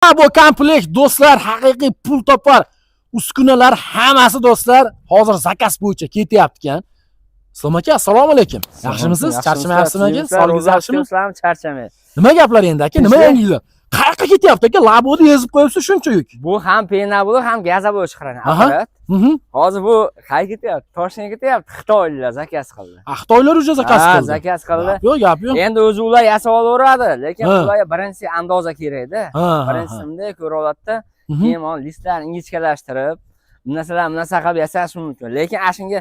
Bu komplekt do'stlar haqiqiy pul topar uskunalar hammasi do'stlar hozir zakaz bo'yicha ketyapti ekan. Islom aka, assalomu alaykum. Yaxshimisiz? Charchamayapsizmi aka? Sog'ligingiz yaxshimi? Charchamayman. Nima gaplar endi aka? Nima yangiliklar? Qayerga ketyapti aka? Labodi yezib qo'yibsiz shuncha yuk. Bu ham penablo, ham gazablo chiqaradi apparat. Hozir bu qayerga ketyapti? Toshkentga ketyapti. Xitoyliklar zakaz qildi. Xitoylar uje zakaz qildi. Zakaz qildi. Gap yo'q. Endi o'zi ular yasab olaveradi, lekin ularga birinchi andoza kerak-da. Birinchisimda ko'ra oladi-da, keyin mana listlarni ingichkalashtirib, bu narsalar qilib yasash mumkin. Lekin ashunga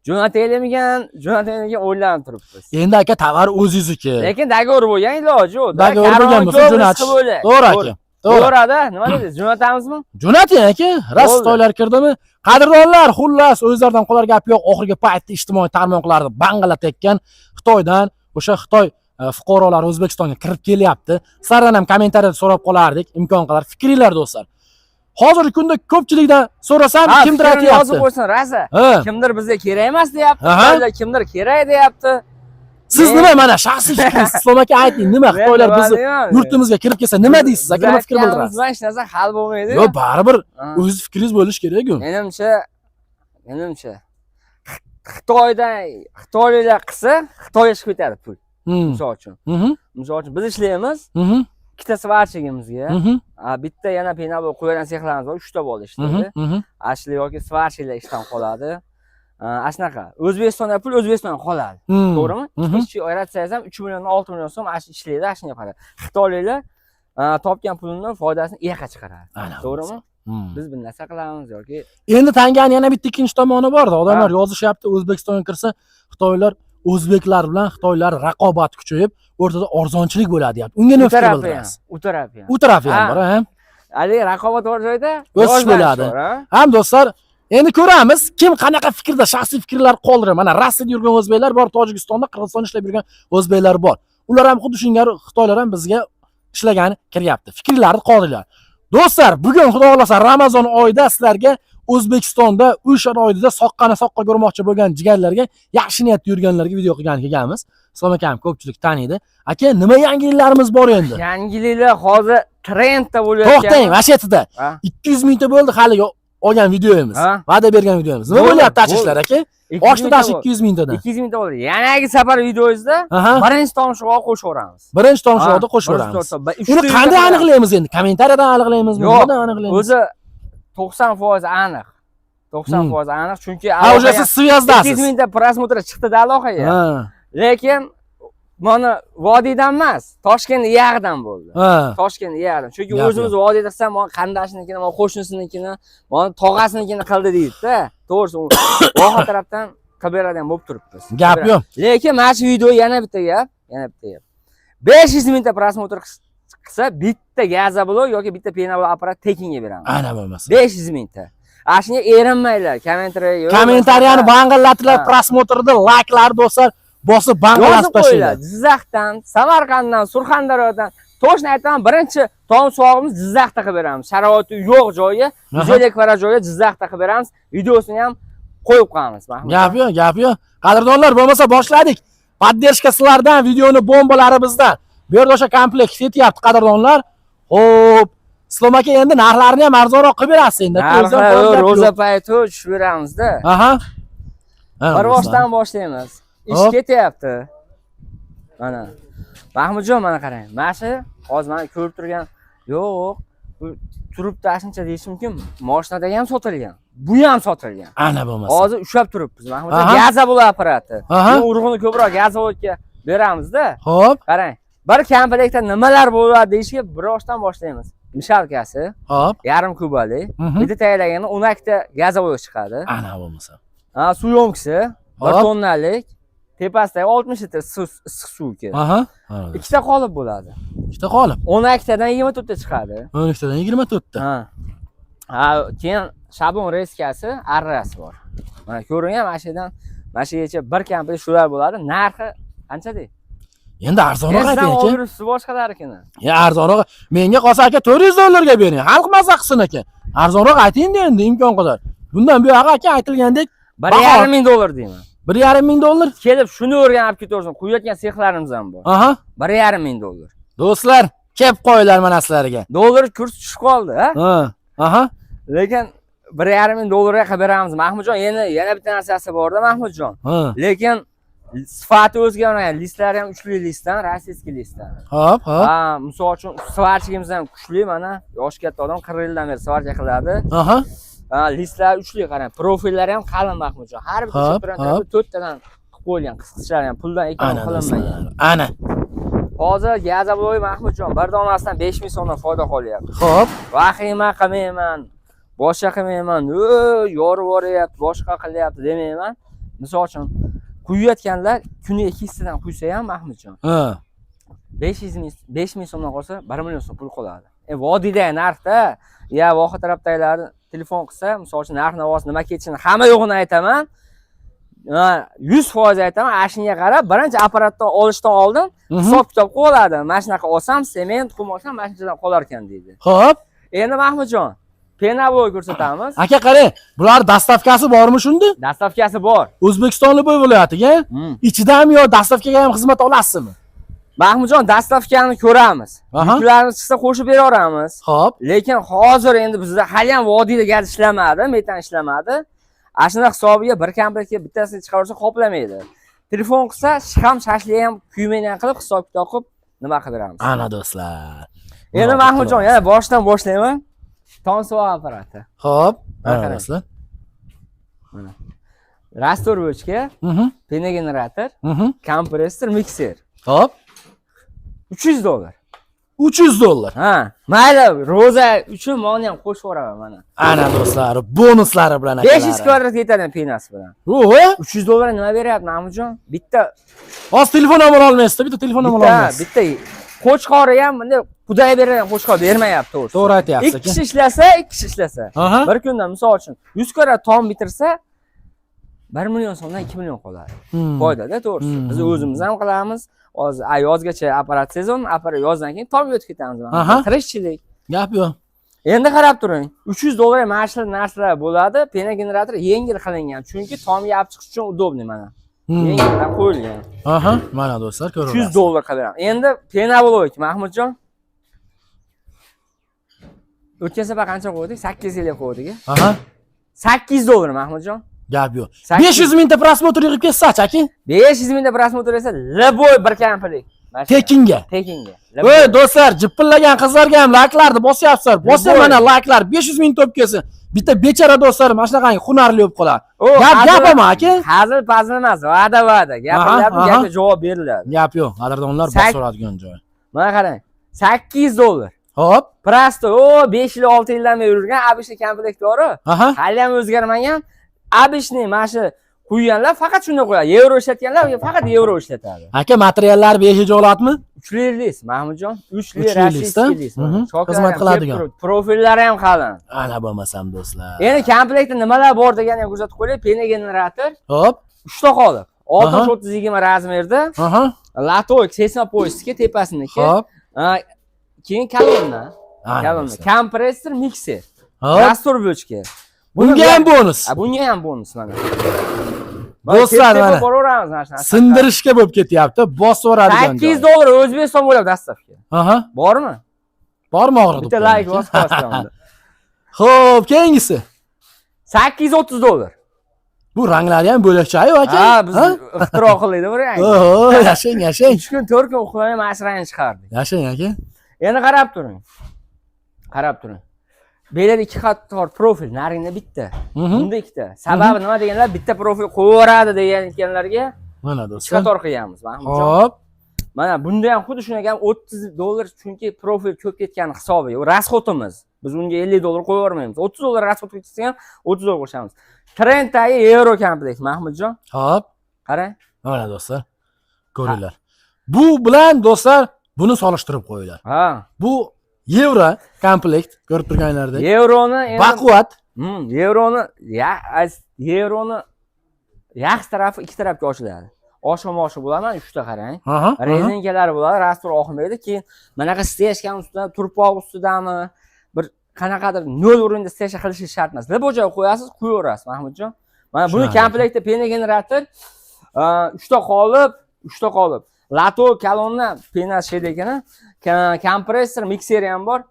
jo'natayotgan o'ylanib turibmiz. Endi aka tovar o'zingizniki. Lekin dogovor bo'lgan iloji yo'q. Dogovor bo'lgan bo'lsa jo'natish. To'g'ri aka. To'g'ri-da, nima dedingiz? Jo'natamizmi? Jo'nating aka. Xitoylar kirdimi? Qadrdonlar, xullas, o'zlaridan qolar gap yo'q. Oxirgi paytda ijtimoiy tarmoqlarda bangala tekkan Xitoydan o'sha Xitoy fuqarolari O'zbekistonga kirib kelyapti. Sizlardan ham kommentariyada so'rab qolardik, imkon qadar fikringlar do'stlar. Hozirgi kunda ko'pchilikdan so'rasam, kimdir aytyapti. Yozib qo'ysin, rasa. Kimdir bizga kerak emas deyapti, kimdir kerak deyapti. Siz nima mana shaxsiy fikringiz Islom aka ayting, nima Xitoylar bizni yurtimizga kirib kelsa nima deysiz? Aka nima fikr bildirasiz? Hech narsa hal bo'lmaydi. Yo'q, baribir o'z fikringiz bo'lish kerak-ku. Menimcha Xitoyliklar qilsa, Xitoyga chiqib ketadi pul. Misol uchun. Biz ishlaymiz. Ikkita svarchigimizga, bitta yana penablo qo'ygan sexlarimiz bor, 3 ta bo'ldi ishlaydi. Ashli yoki svarchilar ishdan qoladi. Ashnaqa. O'zbekistonda pul O'zbekistonda qoladi. To'g'rimi? Ishchi oyratsangiz ham 3 million 6 million so'm ishlaydi, ashunga qarab. Xitoyliklar topgan pulini foydasini erqa chiqaradi. To'g'rimi? Biz bir narsa qilamiz yoki endi tangani yana bitta ikkinchi tomoni bor-da. Odamlar yozishyapti, O'zbekistonga kirsa, Xitoylar o'zbeklar bilan Xitoylar raqobat kuchayib, o'rtada arzonchilik bo'ladi deyapti. Unga nima fikr bildirasiz? U tarafi ham bor, ha? Ali raqobat bor joyda o'sish bo'ladi. Ham do'stlar, endi ko'ramiz, kim qanaqa fikrda, shaxsiy fikrlar qoldiradi. Mana Rossiyada yurgan o'zbeklar bor, Tojikistonda, Qirg'izistonda ishlab yurgan o'zbeklar bor. Ular ham xuddi shunga Xitoylar ham bizga ishlagani kiryapti. Fikrlarni qoldiringlar. Do'stlar, bugun xudo xolasa Ramazon oyida sizlarga O'zbekistonda o'sha oyda soqqani soqqa ko'rmoqchi bo'lgan jigarlarga yaxshi niyatda yurganlarga video qilgan kelganmiz. Islom aka ham ko'pchilik taniydi. Aka, nima yangiliklarimiz bor endi? Yangiliklar hozir trendda bo'layotgan. To'xtang, mashetida. 200 mingta bo'ldi hali olgan videomiz. Va'da bergan videomiz. Nima bo'lyapti tashishlar aka? Oshdi tash 200 mingtadan. 200 mingta bo'ldi. Yanagi safar videomizda birinchi tomshig'iga qo'shaveramiz. Birinchi tomshig'iga qo'shaveramiz. Uni qanday aniqlaymiz endi? Kommentariyadan aniqlaymizmi? Nimadan aniqlaymiz? O'zi 90% aniq. 90% aniq, chunki o'sha siz svyazasiz. 200 mingta prosmotr chiqdi-da aloqaga. Lekin mana vodiydan emas, Toshkent yag'idan bo'ldi. Toshkent yag'idan. Chunki o'zimiz vodiyda qilsam, mana qandashnikini, mana qo'shnisininkini, mana tog'asinikini qildi deydi-da. To'g'risi, voha tarafdan qilib beradigan bo'lib turibmiz. Gap yo'q. Lekin mana shu video yana bitta gap. 500 mingta prosmotr qilsa, bitta gazablo yoki bitta penablo apparat tekinga beramiz. Ana bo'lmasa. 500 mingta. Ashunga erinmanglar, kommentariyani bang'illatlar, prosmotrda layklar do'stlar, bosib bang'illatib tashlaylar. Jizzaxdan, Samarqanddan, Surxondaryodan, to'shni aytaman, birinchi tomshog'imiz Jizzaxda qilib beramiz. Sharoiti yo'q joyi, 150 kvadrat joyi Jizzaxda qilib beramiz. Videosini ham qo'yib qo'yamiz. Gap yo'q. Qadrdonlar, bo'lmasa boshladik. Poddershka sizlardan, videoni bombalari bizdan. Bu yerda o'sha komplekt ketyapti qadrdonlar. Xo'p, Islom aka endi narxlarni ham arzonroq qilib berasiz endi. Ro'za payti tushib beramiz-da. Bir boshdan boshlaymiz. Ish ketyapti. Mana. Mahmudjon, mana qarang. Mana shu hozir mana ko'rib turgan, yo'q, bu turibdi ashuncha deyish mumkin. Mashinada ham sotilgan. Bu ham sotilgan. Ana bo'lmasa. Hozir ushlab turibmiz. Mahmudjon, gazablo apparati. Bu urg'uni ko'proq gazavodga beramizda. Xo'p. Qarang. Bir komplektda nimalar bo'ladi deyishga bir boshdan boshlaymiz. Mishalkasi, yarim kubalik, bitta tayyorlaganda 12 ta gazavod chiqadi. Ana bo'lmasa. Suyomkisi 1 tonnalik, tepasidagi 60 litr issiq suvki. Ikkita qolip bo'ladi. Ikkita qolip. 12 tadan 24 ta chiqadi. 12 tadan 24 ta. Keyin shablon reskasi, arrasi bor. Mana ko'ringan mashidan mashigacha bir komplekt shular bo'ladi. Narxi qancha deydi? Endi arzonroq ayting aka. Siz boshqalarikini. Arzonroq. Menga qolsa aka 400 dollarga bering. Xalq mazza qilsin aka. Arzonroq ayting endi imkon qadar. Bundan bu yoqqa aka aytilgandek 1,5 ming dollar deyman. 1,5 ming dollar. Kelib shuni o'rganib ketaversin. Quyayotgan sexlarimiz ham bor. 1,5 ming dollar. Do'stlar, kelib qo'yinglar mana sizlarga. Dollar kursi tushib qoldi, ha? Aha. Lekin 1,5 ming dollarga qilib beramiz Mahmudjon. Endi yana bitta narsasi bor-da Mahmudjon. Lekin sifati o'zgarmagan, listlari ham uchli listdan, rossiyskiy listdan. Hop. Ha, misol uchun svarchigimiz ham kuchli, mana yosh katta odam 40 yildan beri svarcha qiladi. Aha. Ha, listlar uchli qarang, profillari ham qalin Mahmudjon. Har bir chiptadan 4 tadan qilib qo'yilgan, qisqichlar ham puldan ekon qilinmagan. Ana. Hozir Gazabloy Mahmudjon bir donasidan 5 ming so'mdan foyda qolyapti. Xo'p. Vahima qilmayman, boshqa qilmayman, yorib boryapti, boshqa qilyapti demayman. Misol uchun quyayotganlar kuniga 2 tadan quysa ham Mahmudjon. 5 ming so'mdan qolsa 1 million so'm pul qoladi. Vodiyda narxda, ya voha tarafdagilar telefon qilsa, misol uchun narx-navosi nima ketishini hamma yo'g'ini aytaman. 100% aytaman, ashunga qarab, birinchi apparatdan olishdan oldin hisob-kitob qilib oladi. Mana shunaqa olsam, sement, qum olsam, mana shundan qolar ekan deydi. Xo'p. Endi Mahmudjon, penavoy ko'rsatamiz. Aka qarang, bular dastavkasi bormi shunda? Dastavkasi bor. O'zbekistonlik viloyatiga ichidami yo dastavkaga ham xizmat olasizmi? Mahmudjon, dastavkani ko'ramiz. Yuklarimiz chiqsa qo'shib beraveramiz. Xo'p. Lekin hozir endi bizda hali ham vodiyda gaz ishlamadi, metan ishlamadi. Ashuna hisobiga bir komplektga bittasini chiqarsa qoplamaydi. Telefon qilsa, sham shashli ham kuymaydan qilib hisob-kitob qilib nima qilib beramiz. Ana do'stlar. Endi Mahmudjon, yana boshdan boshlayman. Tonsuv apparati. Xo'p, mana do'stlar. Mana. Rastor bochka, pena generator, kompressor, mikser. Xo'p. $300. $300. Ha, mayli, roza uchun meni ham qo'shib yuboraman mana. Ana do'stlar, bonuslari bilan akalar. 500 kvadrat yetadi penasi bilan. $300 nima beryapti Mahmudjon? Bitta hozir telefon ham ola olmaysizda, bitta telefon ham ola olmaysiz. Bitta qo'chqori ham bunday xudoy bergan qo'chqor bermayapti o'zi. To'g'ri aytyapsiz. 2 kishi ishlasa, 2 kishi ishlasa. Bir kunda misol uchun 100 kvadrat tom bitirsa 1 million so'mdan 2 million qoladi. Foydada to'g'risi. Biz o'zimiz ham qilamiz. Hozir yozgacha apparat sezon, apparat yozdan keyin tom yotib ketamiz mana. Tirikchilik. Gap yo'q. Endi qarab turing. $300 mana shu narsalar bo'ladi. Pena generator yengil qilingan, chunki tomga olib chiqish uchun udobniy mana. Yengildan qo'yilgan. Mana do'stlar, ko'rasiz. $300 qilib beraman. Endi pena blok Mahmudjon. O'tgan safar qancha qo'ydik? 8 yil qo'ydik. $800 Mahmudjon. Gap yo'q. 500 mingta prosmotr yig'ib ketsa-chi aka? 500 mingta prosmotr esa laboy bir komplet. Tekinga. Voy do'stlar, jipillagan qizlarga ham layklarni bosyapsizlar. Bosing mana layklar 500 ming top kelsin. Bitta bechara do'stlar mana shunaqangi hunarli bo'lib qoladi. Gapmi aka? Hazil pazil emas, va'da. Gapga javob beriladi. Gap yo'q, qadrdonlar bos so'radigan joy. Mana qarang, $800. Hop. Prosto, 5 yil 6 yildan beri yurgan Abishli komplekt bor-ku. Hali ham o'zgarmagan. Abishni mana shu quyganlar faqat shunday qo'yadi. Yevro ishlatganlar faqat yevro ishlatadi. Aka, materiallar behijolatmi? 3 list, Mahmudjon. 3 rossiyskiy list. Xizmat qiladigan. Profillari ham qalin. Ana bo'lmasam do'stlar. Endi komplektda nimalar bor deganni ham ko'rsatib qo'yay. Pena generator. Hop. 3 ta qolib. 60-30-20 razmerda. Latoy 80 poyezga tepasiniki. Hop. Keyin kolonna. Kompressor, mikser. Rastor bochka. Bunga ham bonus. Bunga ham bonus mana. Do'stlar mana. Sindirishga bo'lib ketyapti. Bosib yuboradigan. $800 O'zbekiston bo'ladi dastavka. Bormi? Bormi og'ridi? Bitta like bosib qo'yasizlar. Xo'p, keyingisi. $830. Bu ranglari ham bo'lakcha-yu aka. Biz ixtiro qildik bu rang. Yashang. 3 kun 4 kun uxlamay mana shu rangni chiqardik. Yashang aka. Endi qarab turing. Belar 2 qator profil, naringda bitta. Bunda ikkita. Sababi nima deganlar, bitta profil qo'yaradi degan ekanlarga mana do'stlar. 2 qator qilganmiz. Hop. Mana bunda ham xuddi shunga ham $30 chunki profil ko'p ketgan hisobi. Rasxotimiz. Biz unga $50 qo'yib yubormaymiz. $30 rasxot ketsa ham $30 qo'shamiz. $30 yevro komplekt Mahmudjon. Hop. Qarang. Mana do'stlar. Ko'ringlar. Bu bilan do'stlar buni solishtirib qo'yinglar. Bu yevro komplekt ko'rib turganlaringdek. Yevroni endi baquvvat. Yevroni yaxshi tarafi 2 tarafga ochiladi. Oshmoqchi bo'laman 3 ta qarang. Rezinkalari bo'ladi, rastor oqmaydi. Keyin manaqa steshkan ustida, turpoq ustidami bir qanaqadir 0 o'rinda steshka qilish shart emas. Libojoy qo'yasiz, qo'yaverasiz Mahmudjon. Mana buni komplektda pena generator 3 ta qolib. Lato kalonni penasi shedi ekan. Kompressor, mikseri ham bor.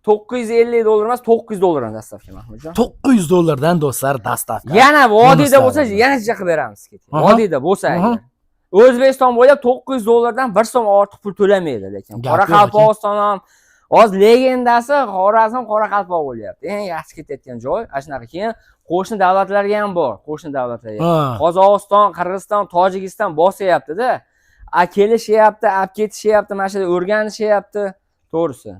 $950 emas, $900 dastavka Mahmudjon. $900 do'stlar dastavka. Yana vodiyda bo'lsa, yana chiqa qilib beramiz. Vodiyda bo'lsa agar. O'zbekiston bo'ylab $900 dan 1 so'm ortiq pul to'lamaydi lekin. Qoraqalpog'iston ham hozir legendasi Xorazm Qoraqalpoq bo'lyapti. Eng yaxshi ketayotgan joy. Ana shunaqa keyin qo'shni davlatlarga ham bor. Qo'shni davlatlarga. Qozog'iston, Qirg'iziston, Tojikiston bosyapti-da. Kelishyapti, olib ketishyapti, mana shu yerda o'rganishyapti. To'g'risi.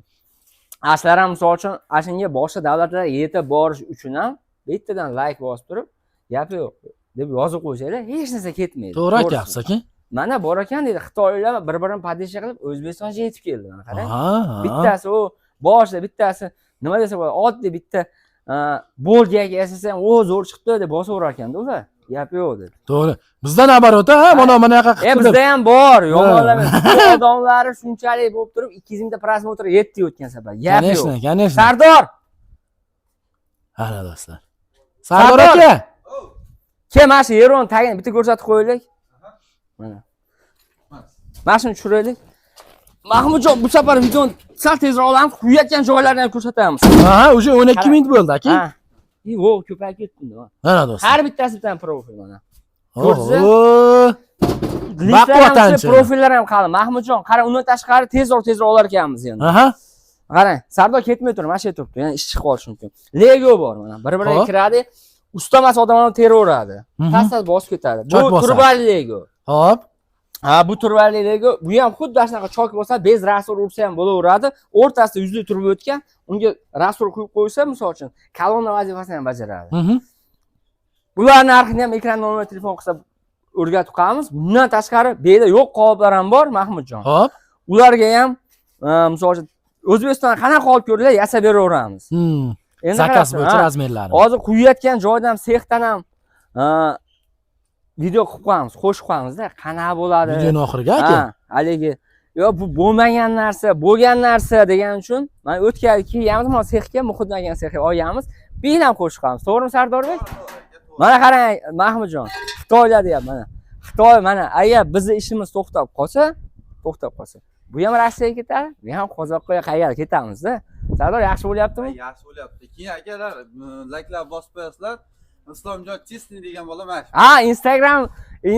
Aslar ham misol uchun ashunga boshqa davlatlarga yetib borish uchun ham bittadan like bosib turib, gapi yo'q deb yozib qo'ysalar, hech narsa ketmaydi. To'g'ri aytyapsiz aka. Mana bor ekan dedi, Xitoylar bir-birini podesha qilib O'zbekistonga yetib keldi. Mana qarang. Bittasi u boshida bittasi nima desa bo'ladi, oddiy bitta bolgaga yasasa ham o zo'r chiqdi deb bosaverar ekanda ular. Gapi yo'q dedi. To'g'ri. Bizdan xabar o'ta, mana yoqqa qilib. Bizda ham bor, yomonlama. Odamlari shunchalik bo'lib turib 200 mingta prosmotr yetdi o'tgan safar. Gapi yo'q. Конечно. Sardor. Ana do'stlar. Sardor aka. Kim mana shu yeron tagini bitta ko'rsatib qo'yaylik. Mana. Mana shuni tushiraylik. Mahmudjon, bu safar videoni sal tezroq olamiz, quyayotgan joylarni ham ko'rsatamiz. O'sha 12 minut bo'ldi aka. Yo'q, ko'payib ketdi. Mana do'stlar. Har bittasidan profil mana. Baqvatanchi. Profillar ham qalin. Mahmudjon, qara, undan tashqari tezroq olar ekanmiz endi. Qarang, Sardor ketmay turib, mana shu yerda turibdi. Ya'ni ish chiqib qolishi mumkin. Lego bor mana. Bir-biriga kiradi. Ustamas odamlarni teraveradi. Tasas bosib ketadi. Bu turbali Lego. Xo'p. Bu turbali Lego, bu ham xuddi shunaqa chok bo'lsa, bez rastor ursa ham bo'laveradi. O'rtasida yuzli turba o'tgan, unga rastor qo'yib qo'ysa, misol uchun, kolonna vazifasini ham bajaradi. Bularning narxini ham ekran nomer telefon qilsa o'rgatib qo'yamiz. Bundan tashqari, bu yerda yo'q qoliplar ham bor, Mahmudjon. Xo'p. Ularga ham, misol uchun, O'zbekistonda qanaqa olib ko'rdilar, yasab beraveramiz. Endi zakaz bo'yicha razmerlari. Hozir quyayotgan joydan, sexdan ham video qilib qo'yamiz, qo'shib qo'yamiz-da, qanaqa bo'ladi. Videoning oxiriga aka. Haligi, yo bu bo'lmagan narsa, bo'lgan narsa degan uchun men o'tgan kiyamiz, mana sexga, muhitlangan sexga olganmiz. Bir ham qo'shib qo'yamiz. To'g'rimi Sardorbek? Mana qarang, Mahmudjon, Xitoyda deyapti mana. Xitoy mana, agar bizning ishimiz to'xtab qolsa, bu ham Rossiyaga ketadi, bu ham Qozoqqa qayerga ketamiz-da. Sardor yaxshi bo'lyaptimi? Yaxshi bo'lyapti. Keyin akalar, like'lar bosib qo'yasizlar. Islomjon Chesni degan bola mana shu.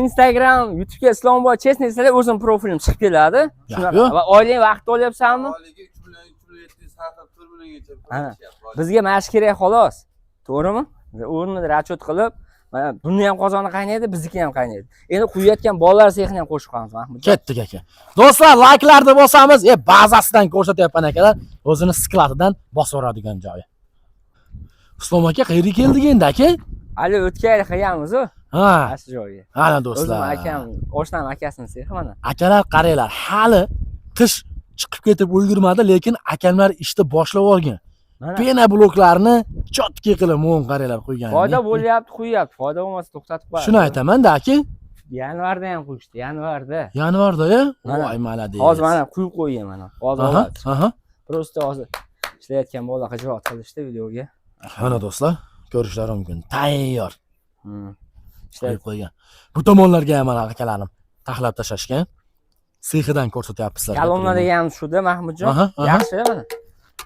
Instagram, YouTube'ga Islomjon Chesni desalar o'zim profilim chiqib keladi. Shunaqa. Va oylik vaqt olyapsanmi? Oyliga 3,700,000 sarflab 4,000,000gacha. Bizga mash kerak xolos. To'g'rimi? O'rnida rachot qilib, mana buni ham qozoni qaynaydi, bizniki ham qaynaydi. Endi quyayotgan bolalar sexini ham qo'shib qo'yamiz, Mahmudjon. Ketdik aka. Do'stlar, like'larni bosamiz, bazasidan ko'rsatyapman akalar, o'zini skladidan bosaveradigan joyi. Islom aka, qayerga keldik endi aka? Hali o'tgan qilganmiz-ku. Shu joyga. Ana do'stlar. O'zim akam, oshnam akasining sexi mana. Akalar qaranglar, hali qish chiqib ketib ulgurmadi, lekin akamlar ishni boshlab olgan. Pena bloklarni chotki qilib mo'ng qaranglar qo'ygan. Foyda bo'lyapti, qo'yapti. Foyda bo'lmasa to'xtatib qo'yadi. Shuni aytaman-da aka. Yanvarda ham qo'yishdi, yanvarda. Yanvarda-ya? Voy, malades. Hozir mana quyib qo'ygan mana. Hozir. Prosta hozir ishlayotgan bola xijolat qilishdi videoga. Mana do'stlar, ko'rishlari mumkin. Tayyor. Ishlayib qo'ygan. Bu tomonlarga ham mana akalarim taxlab tashashgan. Sexidan ko'rsatyapsizlar. Kolonna degan shu-da Mahmudjon. Yaxshi mana.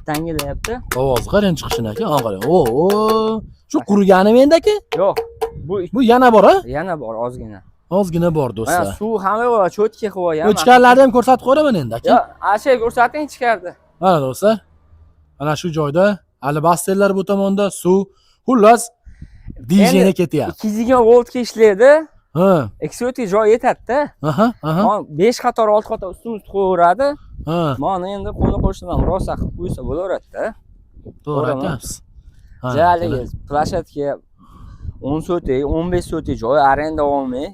Tangilayapti. Ovoz qarang chiqishini aka. Qarang. Shu quriganimi endi aka? Yo'q. Bu yana bor-a? Yana bor, ozgina. Ozgina bor do'stlar. Mana suv hamma bor, cho'tki qilib qo'ygan. Ichkarilarni ham ko'rsatib qo'yaman endi aka. Yo'q, ashay ko'rsating ichkarida. Mana do'stlar. Mana shu joyda albastellar bu tomonda suv. Xullas, DJni ketyapti. 220 voltga ishlaydi. Eksotik joy yetadi-da. 5 qator, 6 qator ustini qo'yaveradi. Mana endi qo'lni qo'shimdan rosa qilib qo'ysa bo'laveradi-da. To'g'ri aytasiz. Jaligi plashatka 10 sotik, 15 sotik joy arenda olmay,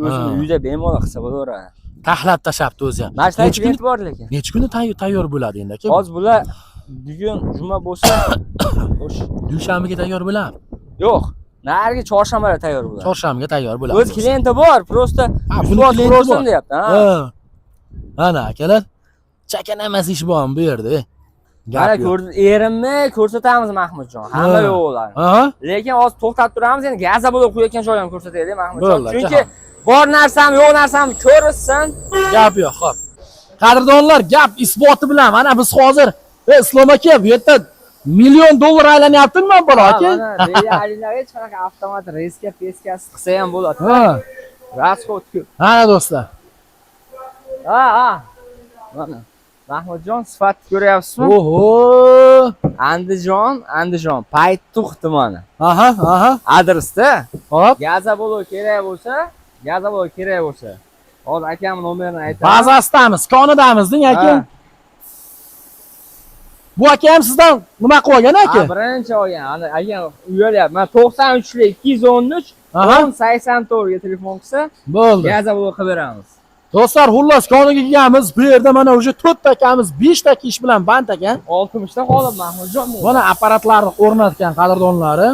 o'zini uyda bemalol qilsa bo'laveradi. Taxlab tashapti o'zi ham. Mashina klient bor lekin. Necha kunda tayyor bo'ladi endi aka? Hozir bular bugun juma bo'lsa, xo'sh, dushanbaga tayyor bo'ladi. Yo'q, narigi chorshanbaga tayyor bo'ladi. Chorshanbaga tayyor bo'ladi. O'z klienti bor, prosta buni klienti bor deyapti, Ana akalar, chakan emas ish bor bu yerda. Mana erinmi ko'rsatamiz Mahmudjon. Hamma yo'qlar. Lekin hozir to'xtab turamiz, endi gaza bo'lib qo'yayotgan joylarni ko'rsataylik Mahmudjon. Chunki bor narsam, yo'q narsam ko'rishsin. Gap yo'q, xo'p. Qadrdonlar, gap isboti bilan mana biz hozir Islom aka bu yerda million dollar aylanyaptimi bola aka? Mana deyarlilar hech qanaqa avtomat reska, peskasi qilsa ham bo'ladi. Ha. Rasxod ko'p. Mana do'stlar. Ha. Mana Mahmudjon sifat ko'ryapsizmi? Oho! Andijon, Paytux tumani. Aha. Adresda Hop. Gazabolo kerak bo'lsa, hozir akam nomerini aytaman. Bazasidamiz, konidamiz deng aka. Ha. Bu aka ham sizdan nima qilib olgan aka? Birinchi olgan. Ana akam uyalyapti. Men 93lik 213 Aha. 1084 ga telefon qilsa, Bo'ldi. Gazabolo qilib beramiz. Do'stlar, xullas koniga kelganmiz. Bu yerda mana o'sha 4 takamiz 5 ta ish bilan band ekan. 60 ta qolib Mahmudjon. Mana apparatlarni o'rnatgan qadrdonlari.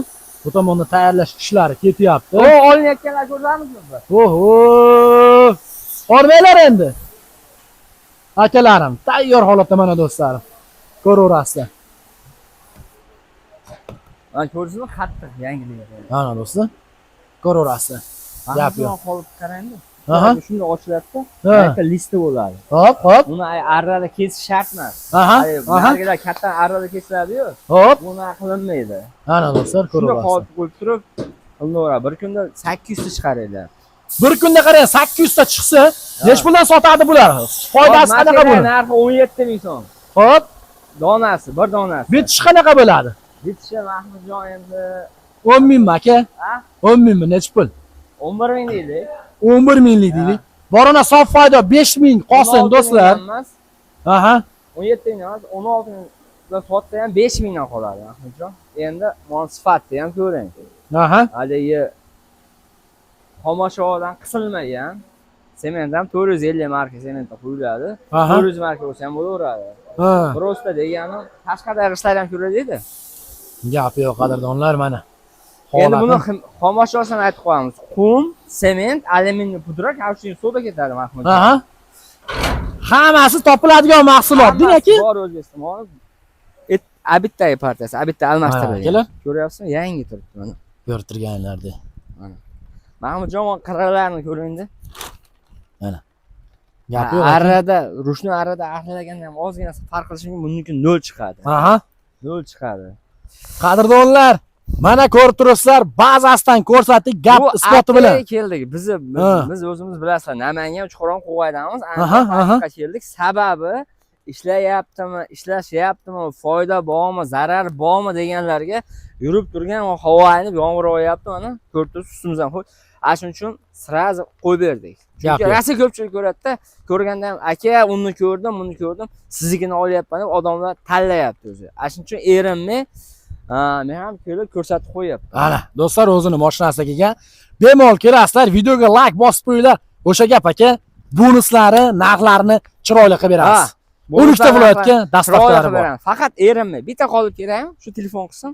Bu tomonda tayyorlash ishlari ketyapti. O, olinayotganlar ko'ramizmi biz? Oho! Qormaylar endi. Akalarim, tayyor holatda mana do'stlarim. Ko'raverasizlar. Mana ko'rdingizmi? Qattiq yangilik. Mana do'stlar. Ko'raverasizlar. Gap yo'q. Qolib qarang-da. Aha. Shunday ochiladi-da, Ha. bitta listi bo'ladi. Hop. Uni arrada kesish shart emas. Aha. Nargilar katta arrada kesiladi-yu. Hop. Buni qilinmaydi. Mana do'stlar, Shunday ko'raverasizlar. qolib qo'yib turib, qilaveradi. Bir kunda 800 ta chiqaradilar. Bir kunda qarang 800 ta chiqsa, nech puldan sotadi bular? Foydasi qanaqa bo'ladi? Narxi 17 ming so'm. Hop. Donasi, bir donasi. Bitish qanaqa bo'ladi? Bitishi Mahmudjon endi 10 mingmi aka? Ha? 10 mingmi? Nech pul? 11 ming deylik. 11 minglik deylik. Borona sof foyda 5 ming qolsin do'stlar. Aha. 17 ming emas, 16 mingda sotsa ham 5 mingdan qoladi Mahmudjon. Endi mon sifatni ham ko'ring. Aha. Haligi xomashyodan qisilmagan sement ham 450 marka sementda quyiladi. Aha. 400 marka bo'lsa ham bo'laveradi. Ha. Prosta degani tashqaridagi ishlar ham ko'radi-da. Gap yo'q qadrdonlar mana. Endi buni xomashyosini aytib qo'yamiz. Qum, sement, alyuminiy pudra, kavshin soda ketadi Mahmudjon. Aha. Hammasi topiladigan mahsulot, deng aka. Bor O'zbekiston. Abitdagi partiyasi, Abitda almashtirilgan. Ko'ryapsizmi? Yangi turibdi mana. Ko'rib turganlarda. Mana. Mahmudjon qirralarni ko'ring-da. Mana. Gap yo'q. Arrada, rushni arrada arralaganda ham ozgina farq qilishi mumkin, buniki 0 chiqadi. Aha. 0 chiqadi. Qadrdonlar, mana ko'rib turibsizlar, bazasidan ko'rsatdik, gap isboti bilan. Keldik. Biz o'zimiz bilasizlar, Namangan Uchqo'rg'on Qo'g'aydamiz. Aha. Keldik. Sababi ishlayaptimi, ishlashyaptimi, foyda bormi, zarar bormi deganlarga yurib turgan havoyni yomg'ir yog'yapti mana. Ko'rib ustimizdan qo'y. Shuning uchun sirazi qo'yib berdik. Chunki rasmiy ko'pchilik ko'radi-da, ko'rganda ham aka, uni ko'rdim, buni ko'rdim, siznikini olyapman deb odamlar tanlayapti o'zi. Shuning uchun erinmay, men ham kelib ko'rsatib qo'yapman. Ana, do'stlar o'zini mashinasiga kelgan. Bemalol kelasizlar, videoga like bosib qo'yinglar. O'sha gap aka, bonuslari, narxlarini chiroyli qilib beramiz. 13 ta viloyatga dastavkalari bor. Faqat erinmay, bitta qolib kerak, shu telefon qilsin,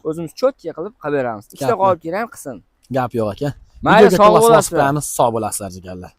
o'zimiz cho'tga qilib beramiz. Ikkita qolib kerak, qilsin. Gap yo'q aka. Mayli, sog' bo'lasizlar. Sog' bo'lasizlar jigarlar.